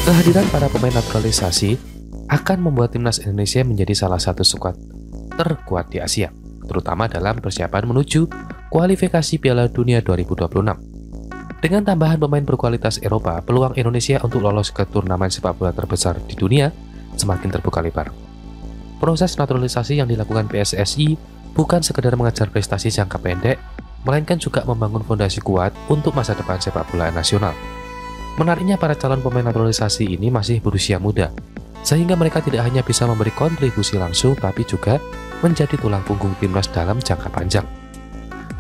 Kehadiran para pemain naturalisasi akan membuat timnas Indonesia menjadi salah satu skuad terkuat di Asia, terutama dalam persiapan menuju kualifikasi Piala Dunia 2026. Dengan tambahan pemain berkualitas Eropa, peluang Indonesia untuk lolos ke turnamen sepak bola terbesar di dunia semakin terbuka lebar. Proses naturalisasi yang dilakukan PSSI bukan sekedar mengejar prestasi jangka pendek, melainkan juga membangun fondasi kuat untuk masa depan sepak bola nasional. Menariknya, para calon pemain naturalisasi ini masih berusia muda, sehingga mereka tidak hanya bisa memberi kontribusi langsung, tapi juga menjadi tulang punggung timnas dalam jangka panjang.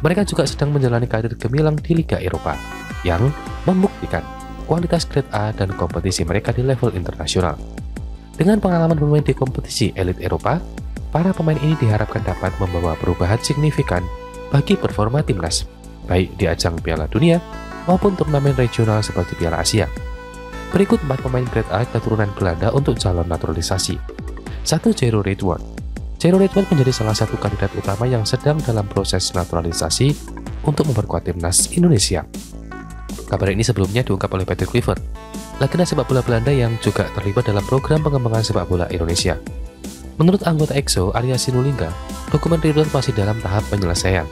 Mereka juga sedang menjalani karir gemilang di Liga Eropa, yang membuktikan kualitas grade A dan kompetisi mereka di level internasional. Dengan pengalaman bermain di kompetisi elit Eropa, para pemain ini diharapkan dapat membawa perubahan signifikan bagi performa timnas, baik di ajang Piala Dunia maupun turnamen regional seperti Piala Asia. Berikut 4 pemain grade A keturunan Belanda untuk calon naturalisasi. 1. Jairo Redwoord. Jairo Redwoord menjadi salah satu kandidat utama yang sedang dalam proses naturalisasi untuk memperkuat timnas Indonesia. Kabar ini sebelumnya diungkap oleh Patrick Kluivert, legenda sepak bola Belanda yang juga terlibat dalam program pengembangan sepak bola Indonesia. Menurut anggota EXO, Arya Sinulinga, dokumen Redwoord masih dalam tahap penyelesaian.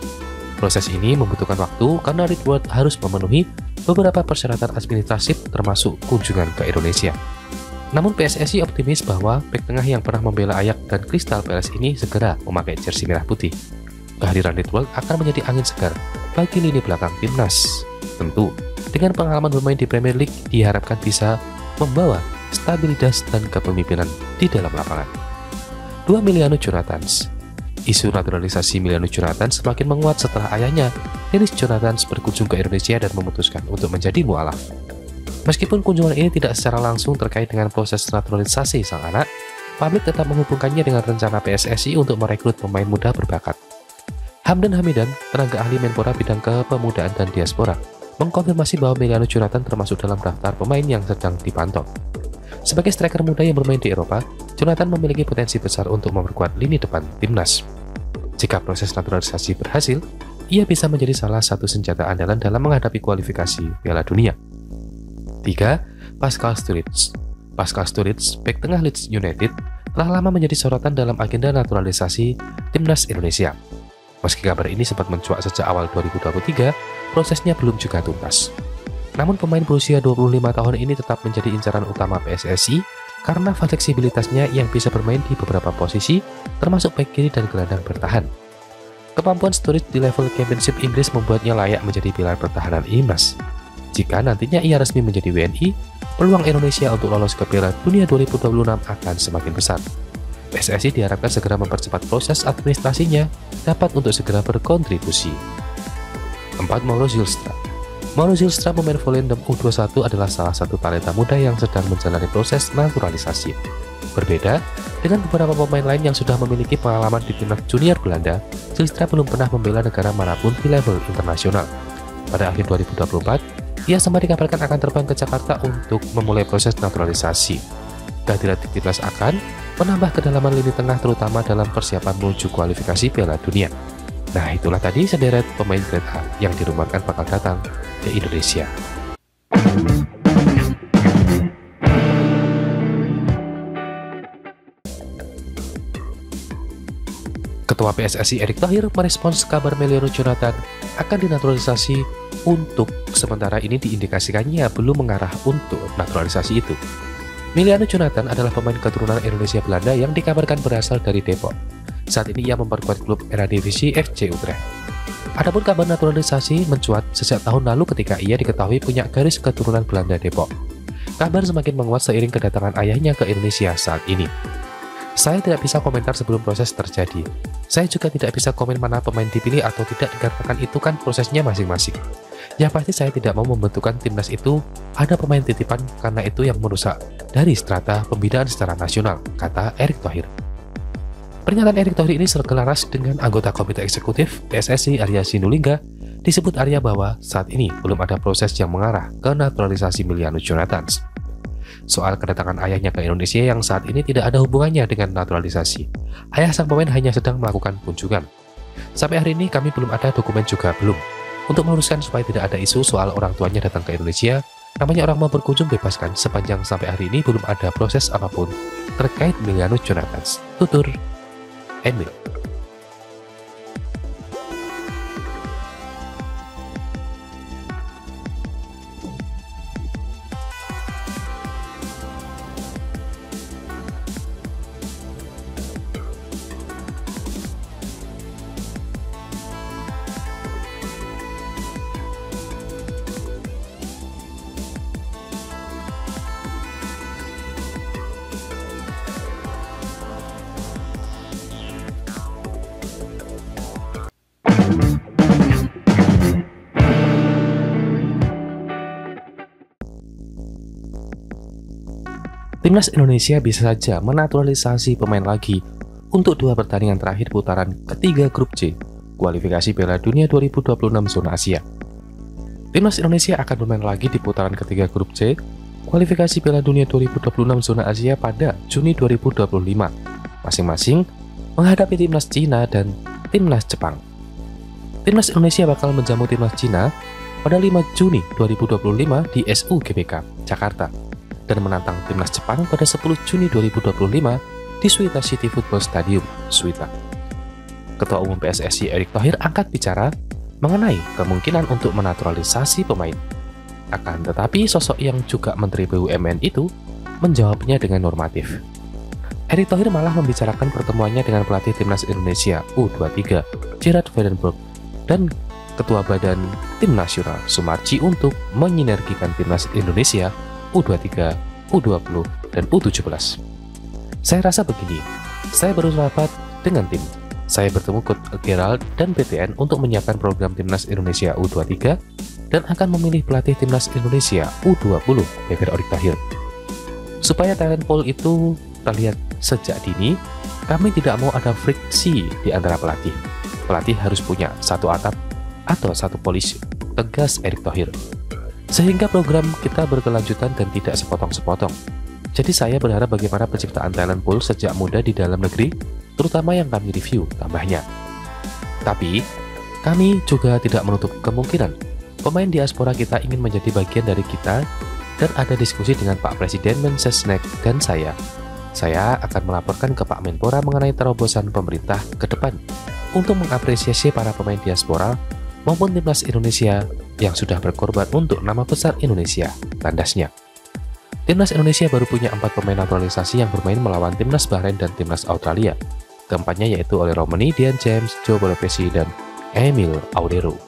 Proses ini membutuhkan waktu karena Redwoord harus memenuhi beberapa persyaratan administratif termasuk kunjungan ke Indonesia. Namun PSSI optimis bahwa bek tengah yang pernah membela Ajax dan Crystal Palace ini segera memakai jersey merah putih. Kehadiran Redwoord akan menjadi angin segar bagi lini belakang timnas. Tentu, dengan pengalaman bermain di Premier League diharapkan bisa membawa stabilitas dan kepemimpinan di dalam lapangan. 2. Emiliano Jonathans. Isu naturalisasi Emiliano Jonathans semakin menguat setelah ayahnya, Dennis Jonathans, berkunjung ke Indonesia dan memutuskan untuk menjadi mualaf. Meskipun kunjungan ini tidak secara langsung terkait dengan proses naturalisasi sang anak, publik tetap menghubungkannya dengan rencana PSSI untuk merekrut pemain muda berbakat. Hamdan Hamidan, tenaga ahli Menpora bidang kepemudaan dan diaspora, mengkonfirmasi bahwa Emiliano Jonathans termasuk dalam daftar pemain yang sedang dipantau. Sebagai striker muda yang bermain di Eropa, Jonathans memiliki potensi besar untuk memperkuat lini depan timnas. Jika proses naturalisasi berhasil, ia bisa menjadi salah satu senjata andalan dalam menghadapi kualifikasi Piala Dunia. 3. Pascal Sturridge. Pascal Sturridge, bek tengah Leeds United, telah lama menjadi sorotan dalam agenda naturalisasi timnas Indonesia. Meski kabar ini sempat mencuat sejak awal 2023, prosesnya belum juga tuntas. Namun pemain berusia 25 tahun ini tetap menjadi incaran utama PSSI karena fleksibilitasnya yang bisa bermain di beberapa posisi, termasuk bek kiri dan gelandang bertahan. Kemampuan Sturridge di level Championship Inggris membuatnya layak menjadi pilar pertahanan IMNAS. Jika nantinya ia resmi menjadi WNI, peluang Indonesia untuk lolos ke Piala Dunia 2026 akan semakin besar. PSSI diharapkan segera mempercepat proses administrasinya dapat untuk segera berkontribusi. 4. Mauro Zylstra. Mauro Zylstra, pemain Volendam U21, adalah salah satu talenta muda yang sedang menjalani proses naturalisasi. Berbeda dengan beberapa pemain lain yang sudah memiliki pengalaman di timnas junior Belanda, Zylstra belum pernah membela negara manapun di level internasional. Pada akhir 2024, ia sempat dikabarkan akan terbang ke Jakarta untuk memulai proses naturalisasi. Kehadiran di timnas akan menambah kedalaman lini tengah terutama dalam persiapan menuju kualifikasi Piala Dunia. Nah, itulah tadi sederet pemain grade A yang dirumorkan bakal datang ke Indonesia. Ketua PSSI Erick Thohir merespons kabar Emiliano Jonathans akan dinaturalisasi. Untuk sementara ini diindikasikannya belum mengarah untuk naturalisasi itu. Emiliano Jonathans adalah pemain keturunan Indonesia Belanda yang dikabarkan berasal dari Depok. Saat ini ia memperkuat klub Eredivisie FC Utrecht. Adapun kabar naturalisasi mencuat sejak tahun lalu ketika ia diketahui punya garis keturunan Belanda Depok. Kabar semakin menguat seiring kedatangan ayahnya ke Indonesia saat ini. Saya tidak bisa komentar sebelum proses terjadi. Saya juga tidak bisa komen mana pemain dipilih atau tidak dikarenakan itu kan prosesnya masing-masing. Yang pasti saya tidak mau membentukkan timnas itu ada pemain titipan karena itu yang merusak dari strata pembinaan secara nasional, kata Erick Thohir. Pernyataan Erick Thohir ini selaras dengan anggota Komite Eksekutif PSSI Arya Sinulinga. Disebut Arya bahwa saat ini belum ada proses yang mengarah ke naturalisasi Emiliano Jonathans. Soal kedatangan ayahnya ke Indonesia yang saat ini tidak ada hubungannya dengan naturalisasi. Ayah sang pemain hanya sedang melakukan kunjungan. Sampai hari ini kami belum ada dokumen juga belum. Untuk meluruskan supaya tidak ada isu soal orang tuanya datang ke Indonesia, Namanya orang mau berkunjung bebaskan, sepanjang sampai hari ini belum ada proses apapun terkait Emiliano Jonathans. Tutur Emil. Timnas Indonesia bisa saja menaturalisasi pemain lagi untuk 2 pertandingan terakhir putaran ketiga grup C kualifikasi Piala Dunia 2026 zona Asia. Timnas Indonesia akan bermain lagi di putaran ketiga grup C kualifikasi Piala Dunia 2026 zona Asia pada Juni 2025, masing-masing menghadapi timnas Cina dan timnas Jepang. Timnas Indonesia bakal menjamu timnas Cina pada 5 Juni 2025 di SUGBK, Jakarta, dan menantang timnas Jepang pada 10 Juni 2025 di Suita City Football Stadium, Suita. Ketua Umum PSSI Erick Thohir angkat bicara mengenai kemungkinan untuk menaturalisasi pemain. Akan tetapi sosok yang juga Menteri BUMN itu menjawabnya dengan normatif. Erick Thohir malah membicarakan pertemuannya dengan pelatih timnas Indonesia U23 Gerard Vandenberg dan Ketua Badan Tim Nasional Sumarji untuk menyinergikan timnas Indonesia U23, U20, dan U17. Saya rasa begini, saya baru rapat dengan tim. Saya bertemu Coach Gerald dan BTN untuk menyiapkan program timnas Indonesia U23 dan akan memilih pelatih timnas Indonesia U20, beber Erick Thohir. Supaya talent pool itu terlihat sejak dini, kami tidak mau ada friksi di antara pelatih. Pelatih harus punya satu atap atau satu polisi, tegas Erick Thohir. Sehingga program kita berkelanjutan dan tidak sepotong-sepotong. Jadi saya berharap bagaimana penciptaan talent pool sejak muda di dalam negeri, terutama yang kami review, tambahnya. Tapi, kami juga tidak menutup kemungkinan pemain diaspora kita ingin menjadi bagian dari kita dan ada diskusi dengan Pak Presiden Mensesnek dan saya. Saya akan melaporkan ke Pak Menpora mengenai terobosan pemerintah ke depan untuk mengapresiasi para pemain diaspora maupun timnas Indonesia yang sudah berkorban untuk nama besar Indonesia, tandasnya. Timnas Indonesia baru punya 4 pemain naturalisasi yang bermain melawan timnas Bahrain dan timnas Australia. Keempatnya yaitu oleh Romani, Dian James, Joe Boniface, dan Emil Audero.